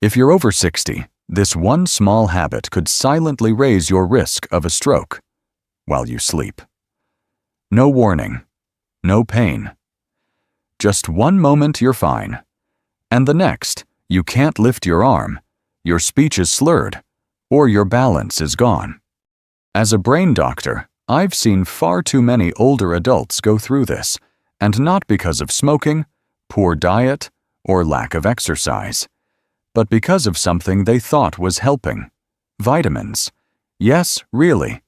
If you're over 60, this one small habit could silently raise your risk of a stroke while you sleep. No warning, no pain. Just one moment you're fine, and the next you can't lift your arm, your speech is slurred, or your balance is gone. As a brain doctor, I've seen far too many older adults go through this, and not because of smoking, poor diet, or lack of exercise, but because of something they thought was helping: vitamins. Yes, really,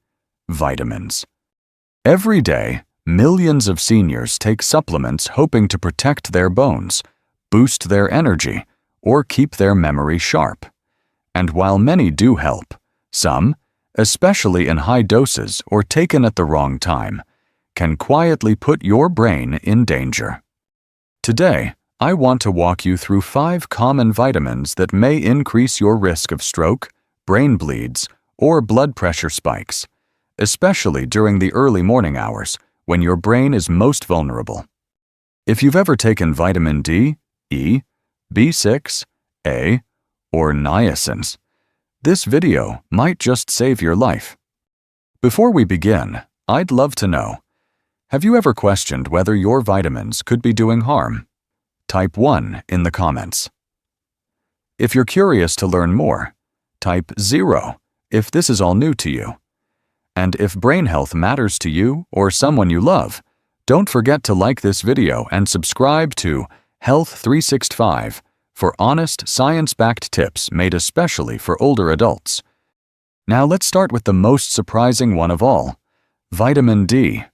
vitamins. Every day, millions of seniors take supplements hoping to protect their bones, boost their energy, or keep their memory sharp. And while many do help, some, especially in high doses or taken at the wrong time, can quietly put your brain in danger. Today, I want to walk you through 5 common vitamins that may increase your risk of stroke, brain bleeds, or blood pressure spikes, especially during the early morning hours when your brain is most vulnerable. If you've ever taken vitamin D, E, B6, A, or niacin, this video might just save your life. Before we begin, I'd love to know, have you ever questioned whether your vitamins could be doing harm? Type 1 in the comments. If you're curious to learn more, type 0 if this is all new to you. And if brain health matters to you or someone you love, don't forget to like this video and subscribe to Health 365 for honest, science-backed tips made especially for older adults. Now let's start with the most surprising one of all, vitamin D.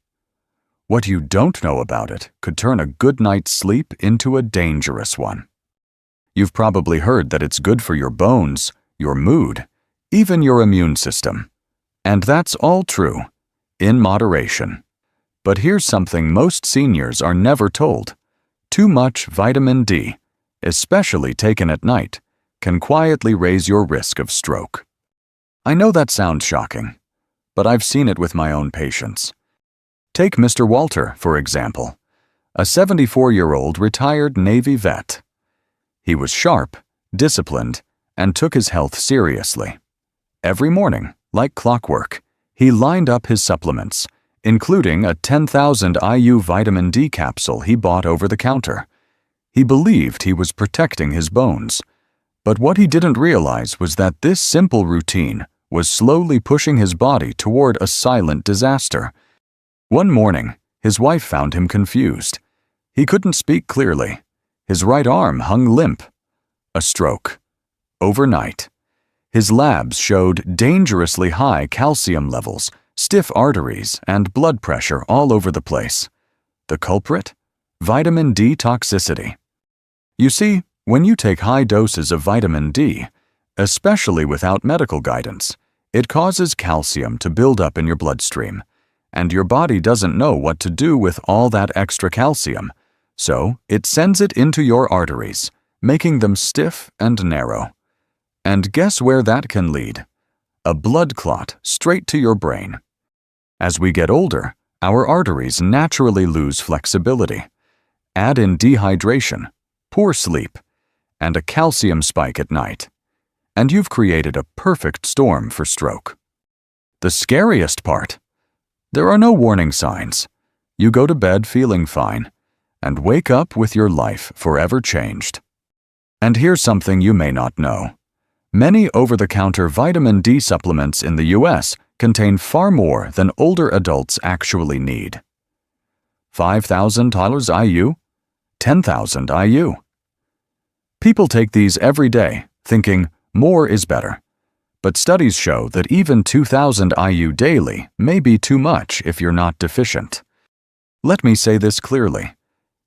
What you don't know about it could turn a good night's sleep into a dangerous one. You've probably heard that it's good for your bones, your mood, even your immune system. And that's all true, in moderation. But here's something most seniors are never told. Too much vitamin D, especially taken at night, can quietly raise your risk of stroke. I know that sounds shocking, but I've seen it with my own patients. Take Mr. Walter, for example, a 74-year-old retired Navy vet. He was sharp, disciplined, and took his health seriously. Every morning, like clockwork, he lined up his supplements, including a 10,000 IU vitamin D capsule he bought over the counter. He believed he was protecting his bones, but what he didn't realize was that this simple routine was slowly pushing his body toward a silent disaster. One morning, his wife found him confused. He couldn't speak clearly. His right arm hung limp. A stroke. Overnight. His labs showed dangerously high calcium levels, stiff arteries, and blood pressure all over the place. The culprit? Vitamin D toxicity. You see, when you take high doses of vitamin D, especially without medical guidance, it causes calcium to build up in your bloodstream, and your body doesn't know what to do with all that extra calcium, so it sends it into your arteries, making them stiff and narrow. And guess where that can lead? A blood clot straight to your brain. As we get older, our arteries naturally lose flexibility. Add in dehydration, poor sleep, and a calcium spike at night, and you've created a perfect storm for stroke. The scariest part? There are no warning signs. You go to bed feeling fine, and wake up with your life forever changed. And here's something you may not know. Many over-the-counter vitamin D supplements in the US contain far more than older adults actually need. 5,000 IU? 10,000 IU. People take these every day, thinking more is better. But studies show that even 2,000 IU daily may be too much if you're not deficient. Let me say this clearly.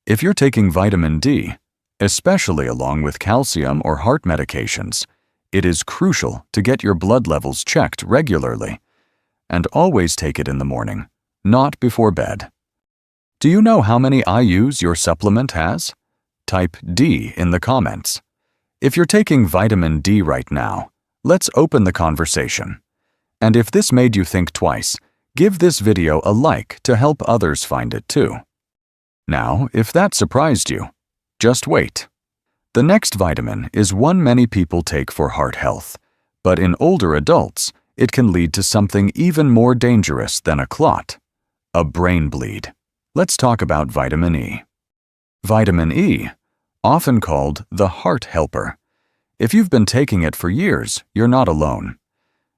If you're taking vitamin D, especially along with calcium or heart medications, it is crucial to get your blood levels checked regularly. And always take it in the morning, not before bed. Do you know how many IUs your supplement has? Type D in the comments. If you're taking vitamin D right now, let's open the conversation. And if this made you think twice, give this video a like to help others find it too. Now, if that surprised you, just wait. The next vitamin is one many people take for heart health, but in older adults, it can lead to something even more dangerous than a clot: a brain bleed. Let's talk about vitamin E. Vitamin E, often called the heart helper. If you've been taking it for years, you're not alone.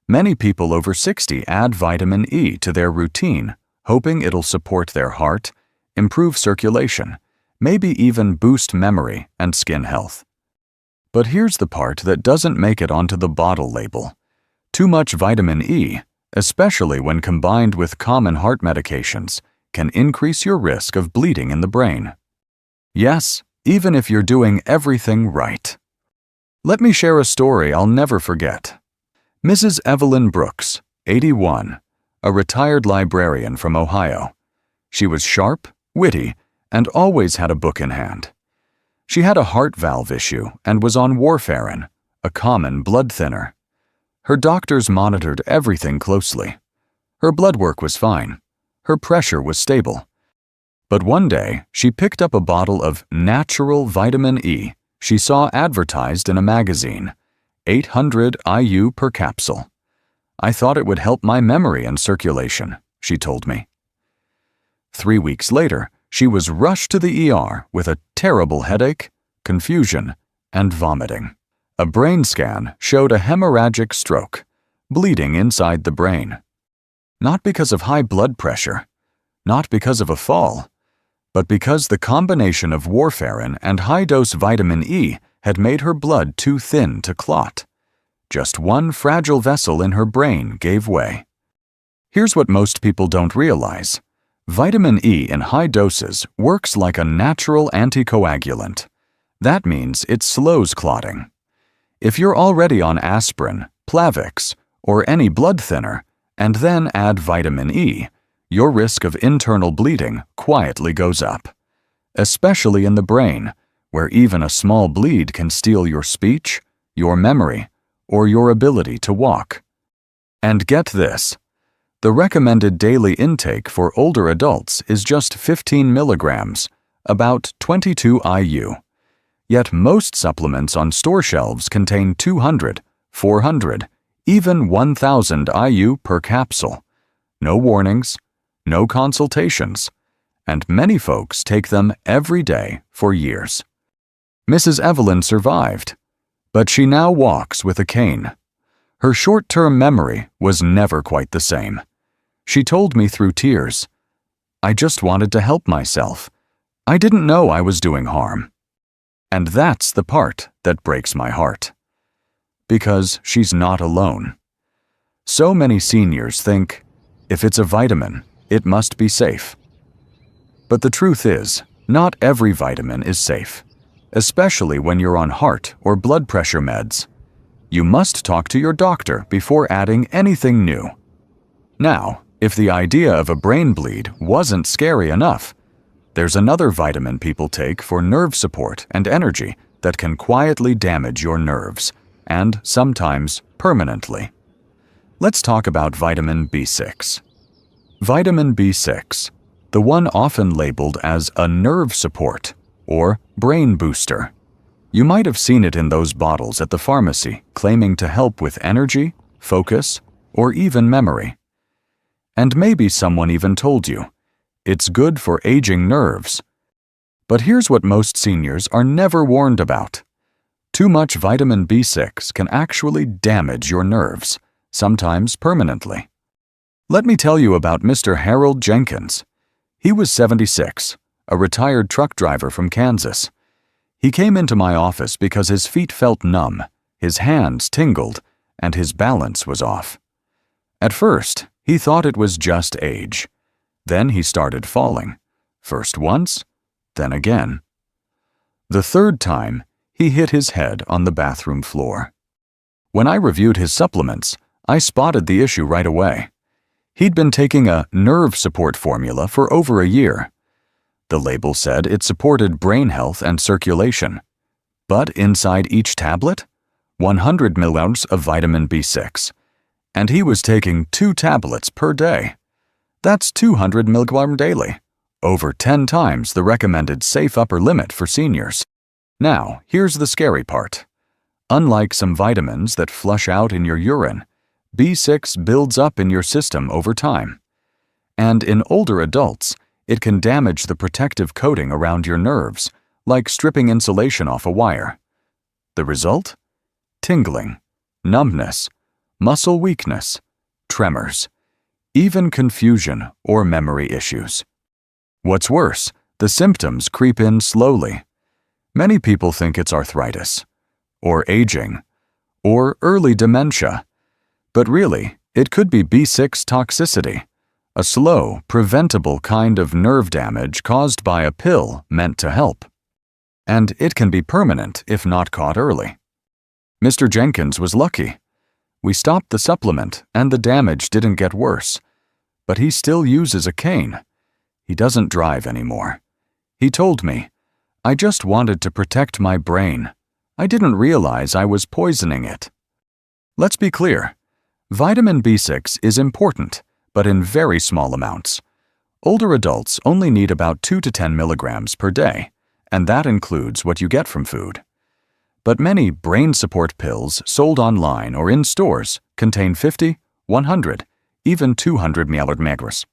Many people over 60 add vitamin E to their routine, hoping it'll support their heart, improve circulation, maybe even boost memory and skin health. But here's the part that doesn't make it onto the bottle label. Too much vitamin E, especially when combined with common heart medications, can increase your risk of bleeding in the brain. Yes, even if you're doing everything right. Let me share a story I'll never forget. Mrs. Evelyn Brooks, 81, a retired librarian from Ohio. She was sharp, witty, and always had a book in hand. She had a heart valve issue and was on warfarin, a common blood thinner. Her doctors monitored everything closely. Her blood work was fine. Her pressure was stable. But one day, she picked up a bottle of natural vitamin E she saw advertised in a magazine, 800 IU per capsule. "I thought it would help my memory and circulation," she told me. 3 weeks later, she was rushed to the ER with a terrible headache, confusion, and vomiting. A brain scan showed a hemorrhagic stroke, bleeding inside the brain. Not because of high blood pressure, not because of a fall, but because the combination of warfarin and high-dose vitamin E had made her blood too thin to clot. Just one fragile vessel in her brain gave way. Here's what most people don't realize. Vitamin E in high doses works like a natural anticoagulant. That means it slows clotting. If you're already on aspirin, Plavix, or any blood thinner, and then add vitamin E, your risk of internal bleeding quietly goes up, especially in the brain, where even a small bleed can steal your speech, your memory, or your ability to walk. And get this, the recommended daily intake for older adults is just 15 milligrams, about 22 IU. Yet most supplements on store shelves contain 200, 400, even 1,000 IU per capsule. No warnings, no consultations, and many folks take them every day for years. Mrs. Evelyn survived, but she now walks with a cane. Her short-term memory was never quite the same. She told me through tears, "I just wanted to help myself. I didn't know I was doing harm." And that's the part that breaks my heart. Because she's not alone. So many seniors think, if it's a vitamin, it must be safe. But the truth is, not every vitamin is safe, especially when you're on heart or blood pressure meds. You must talk to your doctor before adding anything new. Now, if the idea of a brain bleed wasn't scary enough, there's another vitamin people take for nerve support and energy that can quietly damage your nerves, and sometimes permanently. Let's talk about vitamin B6. Vitamin B6, the one often labeled as a nerve support or brain booster. You might have seen it in those bottles at the pharmacy claiming to help with energy, focus, or even memory. And maybe someone even told you, it's good for aging nerves. But here's what most seniors are never warned about. Too much vitamin B6 can actually damage your nerves, sometimes permanently. Let me tell you about Mr. Harold Jenkins. He was 76, a retired truck driver from Kansas. He came into my office because his feet felt numb, his hands tingled, and his balance was off. At first, he thought it was just age. Then he started falling, first once, then again. The third time, he hit his head on the bathroom floor. When I reviewed his supplements, I spotted the issue right away. He'd been taking a nerve support formula for over a year. The label said it supported brain health and circulation. But inside each tablet, 100 milligrams of vitamin B6. And he was taking 2 tablets per day. That's 200 milligrams daily, over 10 times the recommended safe upper limit for seniors. Now, here's the scary part. Unlike some vitamins that flush out in your urine, B6 builds up in your system over time. And in older adults, it can damage the protective coating around your nerves, like stripping insulation off a wire. The result? Tingling, numbness, muscle weakness, tremors, even confusion or memory issues. What's worse, the symptoms creep in slowly. Many people think it's arthritis, or aging, or early dementia. But really, it could be B6 toxicity, a slow, preventable kind of nerve damage caused by a pill meant to help. And it can be permanent if not caught early. Mr. Jenkins was lucky. We stopped the supplement and the damage didn't get worse. But he still uses a cane. He doesn't drive anymore. He told me, "I just wanted to protect my brain. I didn't realize I was poisoning it." Let's be clear. Vitamin B6 is important, but in very small amounts. Older adults only need about 2 to 10 milligrams per day, and that includes what you get from food. But many brain support pills sold online or in stores contain 50, 100, even 200 milligrams.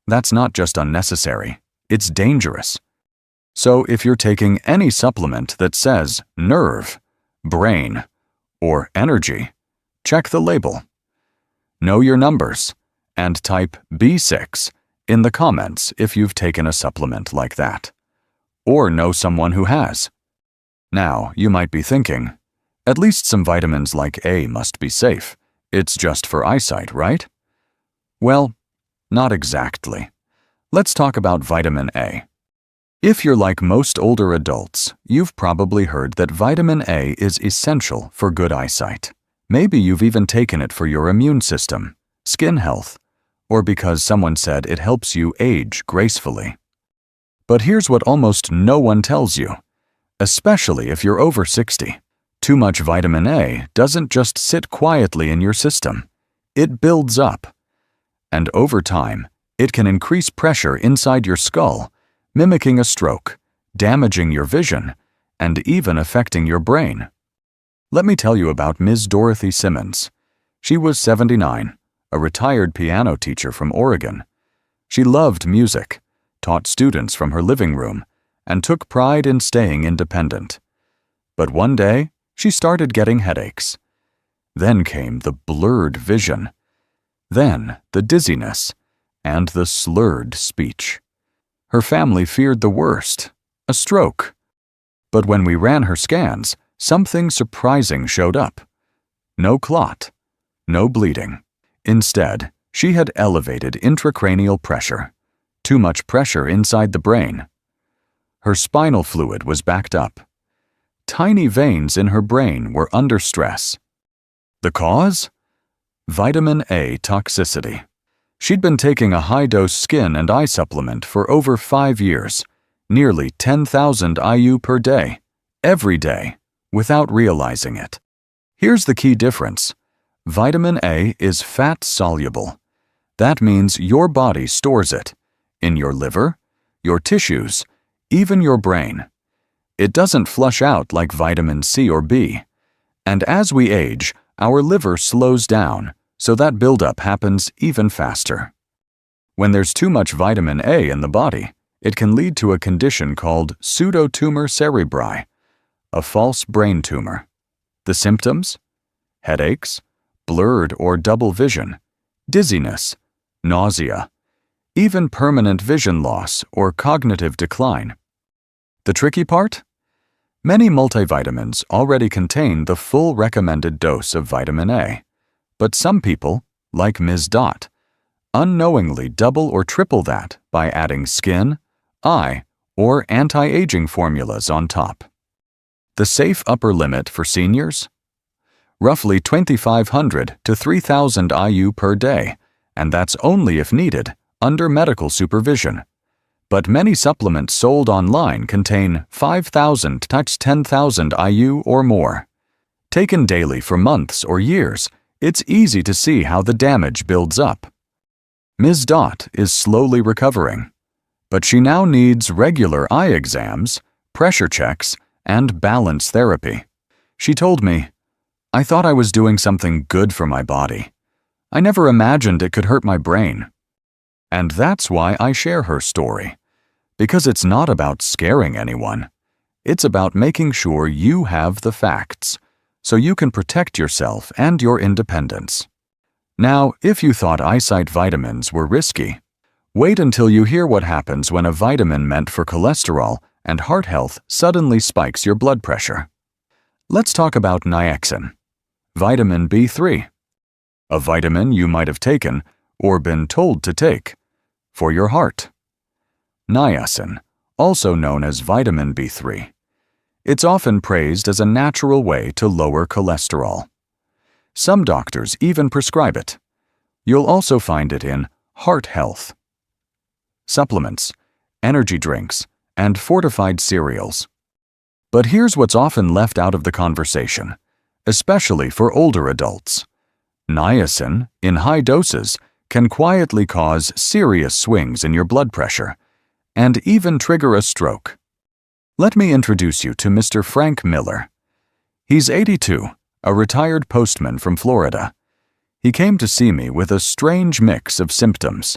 That's not just unnecessary, it's dangerous. So if you're taking any supplement that says nerve, brain, or energy, check the label. Know your numbers, and type B6 in the comments if you've taken a supplement like that, or know someone who has. Now, you might be thinking, at least some vitamins like A must be safe. It's just for eyesight, right? Well, not exactly. Let's talk about vitamin A. If you're like most older adults, you've probably heard that vitamin A is essential for good eyesight. Maybe you've even taken it for your immune system, skin health, or because someone said it helps you age gracefully. But here's what almost no one tells you, especially if you're over 60. Too much vitamin A doesn't just sit quietly in your system. It builds up. And over time, it can increase pressure inside your skull, mimicking a stroke, damaging your vision, and even affecting your brain. Let me tell you about Ms. Dorothy Simmons. She was 79, a retired piano teacher from Oregon. She loved music, taught students from her living room, and took pride in staying independent. But one day, she started getting headaches. Then came the blurred vision. Then the dizziness, and the slurred speech. Her family feared the worst, a stroke. But when we ran her scans, something surprising showed up. No clot, no bleeding. Instead, she had elevated intracranial pressure, too much pressure inside the brain. Her spinal fluid was backed up. Tiny veins in her brain were under stress. The cause? Vitamin A toxicity. She'd been taking a high-dose skin and eye supplement for over 5 years, nearly 10,000 IU per day, every day, without realizing it. Here's the key difference. Vitamin A is fat-soluble. That means your body stores it in your liver, your tissues, even your brain. It doesn't flush out like vitamin C or B. And as we age, our liver slows down, so that buildup happens even faster. When there's too much vitamin A in the body, it can lead to a condition called pseudotumor cerebri, a false brain tumor. The symptoms? Headaches, blurred or double vision, dizziness, nausea, even permanent vision loss or cognitive decline. The tricky part? Many multivitamins already contain the full recommended dose of vitamin A, but some people, like Ms. Dot, unknowingly double or triple that by adding skin, eye, or anti-aging formulas on top. The safe upper limit for seniors? Roughly 2,500 to 3,000 IU per day, and that's only if needed, under medical supervision. But many supplements sold online contain 5,000 to 10,000 IU or more. Taken daily for months or years, it's easy to see how the damage builds up. Ms. Dot is slowly recovering, but she now needs regular eye exams, pressure checks, and balance therapy. She told me, "I thought I was doing something good for my body. I never imagined it could hurt my brain." And that's why I share her story. Because it's not about scaring anyone. It's about making sure you have the facts, so you can protect yourself and your independence. Now, if you thought eyesight vitamins were risky, wait until you hear what happens when a vitamin meant for cholesterol and heart health suddenly spikes your blood pressure. Let's talk about niacin, vitamin B3, a vitamin you might have taken or been told to take for your heart. Niacin, also known as vitamin B3. It's often praised as a natural way to lower cholesterol. Some doctors even prescribe it. You'll also find it in heart health, supplements, energy drinks, and fortified cereals. But here's what's often left out of the conversation, especially for older adults. Niacin, in high doses, can quietly cause serious swings in your blood pressure and even trigger a stroke. Let me introduce you to Mr. Frank Miller. He's 82, a retired postman from Florida. He came to see me with a strange mix of symptoms: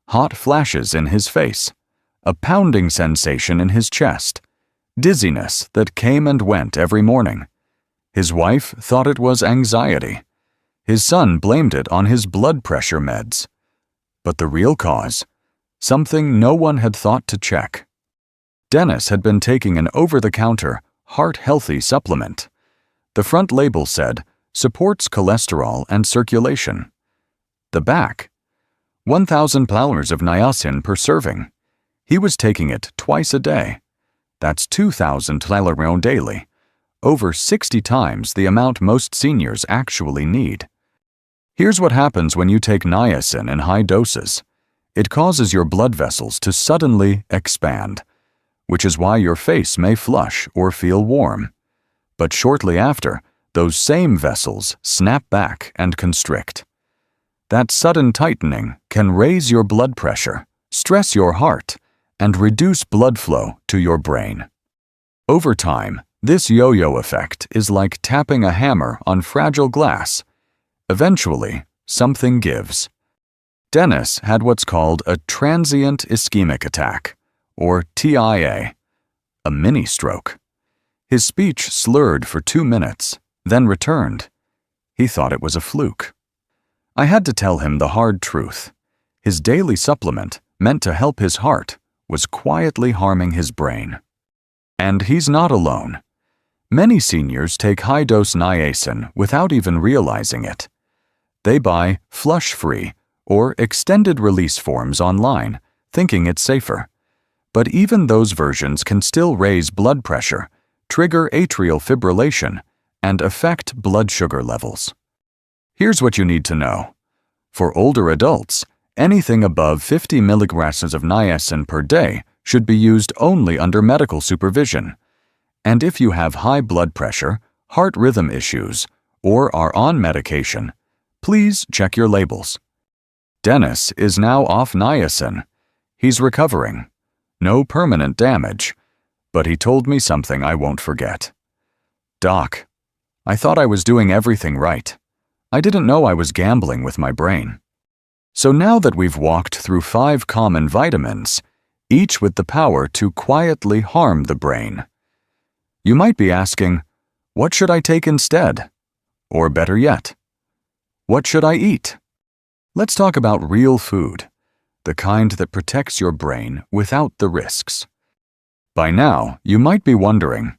hot flashes in his face, a pounding sensation in his chest, dizziness that came and went every morning. His wife thought it was anxiety. His son blamed it on his blood pressure meds. But the real cause? Something no one had thought to check. Dennis had been taking an over-the-counter, heart-healthy supplement. The front label said, supports cholesterol and circulation. The back, 1,000 plowers of niacin per serving. He was taking it twice a day. That's 2,000 plowers daily, over 60 times the amount most seniors actually need. Here's what happens when you take niacin in high doses. It causes your blood vessels to suddenly expand, which is why your face may flush or feel warm. But shortly after, those same vessels snap back and constrict. That sudden tightening can raise your blood pressure, stress your heart, and reduce blood flow to your brain. Over time, this yo-yo effect is like tapping a hammer on fragile glass. Eventually, something gives. Dennis had what's called a transient ischemic attack, or TIA, a mini-stroke. His speech slurred for 2 minutes, then returned. He thought it was a fluke. I had to tell him the hard truth. His daily supplement, meant to help his heart, was quietly harming his brain. And he's not alone. Many seniors take high-dose niacin without even realizing it. They buy flush-free or extended-release forms online, thinking it's safer. But even those versions can still raise blood pressure, trigger atrial fibrillation, and affect blood sugar levels. Here's what you need to know. For older adults, anything above 50 milligrams of niacin per day should be used only under medical supervision. And if you have high blood pressure, heart rhythm issues, or are on medication, please check your labels. Dennis is now off niacin. He's recovering. No permanent damage, but he told me something I won't forget. "Doc, I thought I was doing everything right. I didn't know I was gambling with my brain." So now that we've walked through 5 common vitamins, each with the power to quietly harm the brain, you might be asking, what should I take instead? Or better yet, what should I eat? Let's talk about real food, the kind that protects your brain without the risks. By now, you might be wondering,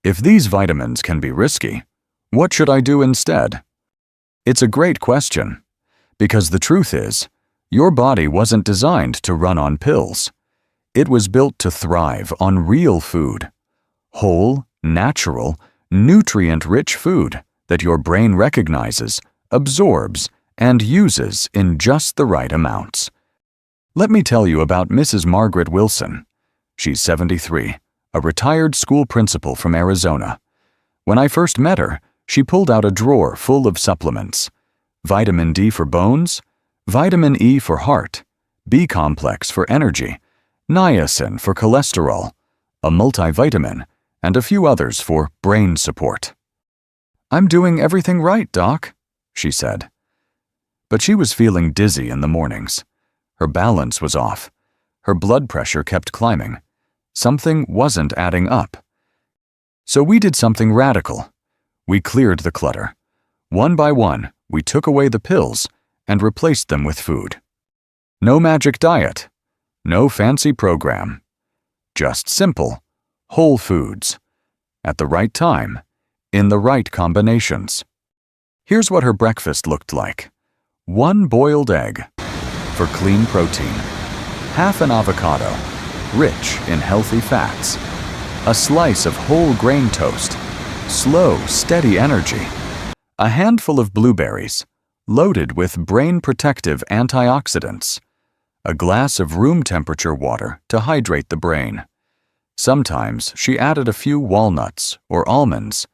if these vitamins can be risky, what should I do instead? It's a great question, because the truth is, your body wasn't designed to run on pills. It was built to thrive on real food, whole, natural, nutrient-rich food that your brain recognizes, absorbs, and uses in just the right amounts. Let me tell you about Mrs. Margaret Wilson. She's 73, a retired school principal from Arizona. When I first met her, she pulled out a drawer full of supplements: vitamin D for bones, vitamin E for heart, B-complex for energy, niacin for cholesterol, a multivitamin, and a few others for brain support. "I'm doing everything right, Doc," she said. But she was feeling dizzy in the mornings. Her balance was off. Her blood pressure kept climbing. Something wasn't adding up. So we did something radical. We cleared the clutter. One by one, we took away the pills and replaced them with food. No magic diet. No fancy program. Just simple, whole foods. At the right time, in the right combinations. Here's what her breakfast looked like. 1 boiled egg for clean protein. Half an avocado, rich in healthy fats. A slice of whole grain toast, slow, steady energy. A handful of blueberries, loaded with brain-protective antioxidants. A glass of room temperature water to hydrate the brain. Sometimes she added a few walnuts or almonds.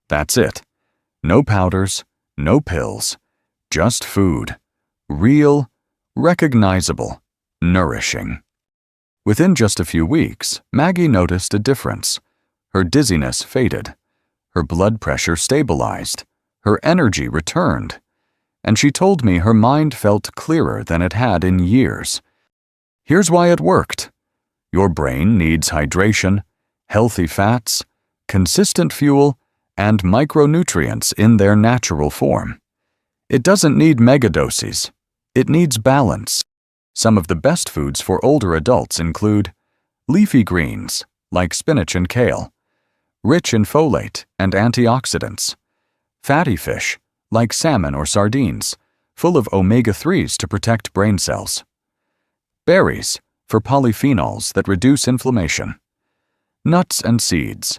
That's it. No powders, no pills, just food. Real, recognizable, nourishing. Within just a few weeks, Maggie noticed a difference. Her dizziness faded. Her blood pressure stabilized. Her energy returned. And she told me her mind felt clearer than it had in years. Here's why it worked. Your brain needs hydration, healthy fats, consistent fuel, and micronutrients in their natural form. It doesn't need megadoses. It needs balance. Some of the best foods for older adults include leafy greens, like spinach and kale, rich in folate and antioxidants, fatty fish, like salmon or sardines, full of omega-3s to protect brain cells, berries, for polyphenols that reduce inflammation, nuts and seeds,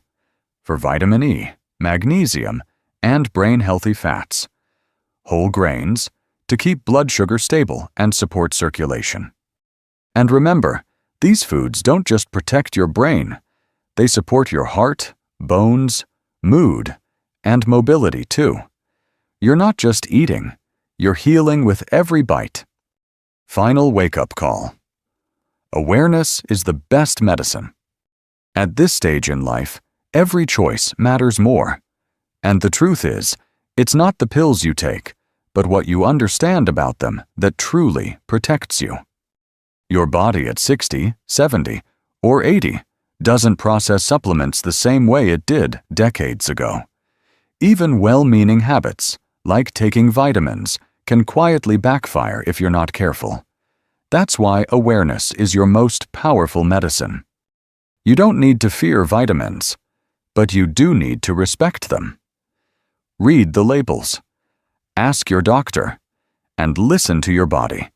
for vitamin E, magnesium, and brain-healthy fats, whole grains, to keep blood sugar stable and support circulation. And remember, these foods don't just protect your brain, they support your heart, bones, mood, and mobility too. You're not just eating, you're healing with every bite. Final wake-up call. Awareness is the best medicine. At this stage in life, every choice matters more. And the truth is, it's not the pills you take, but what you understand about them that truly protects you. Your body at 60, 70, or 80 doesn't process supplements the same way it did decades ago. Even well-meaning habits, like taking vitamins, can quietly backfire if you're not careful. That's why awareness is your most powerful medicine. You don't need to fear vitamins, but you do need to respect them. Read the labels. Ask your doctor, and listen to your body,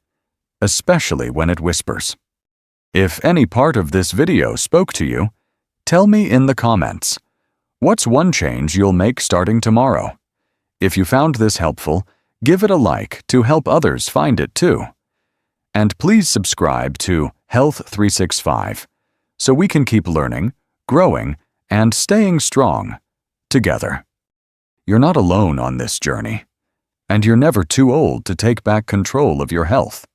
especially when it whispers. If any part of this video spoke to you, tell me in the comments. What's one change you'll make starting tomorrow? If you found this helpful, give it a like to help others find it too. And please subscribe to Health 365 so we can keep learning, growing, and staying strong together. You're not alone on this journey, and you're never too old to take back control of your health.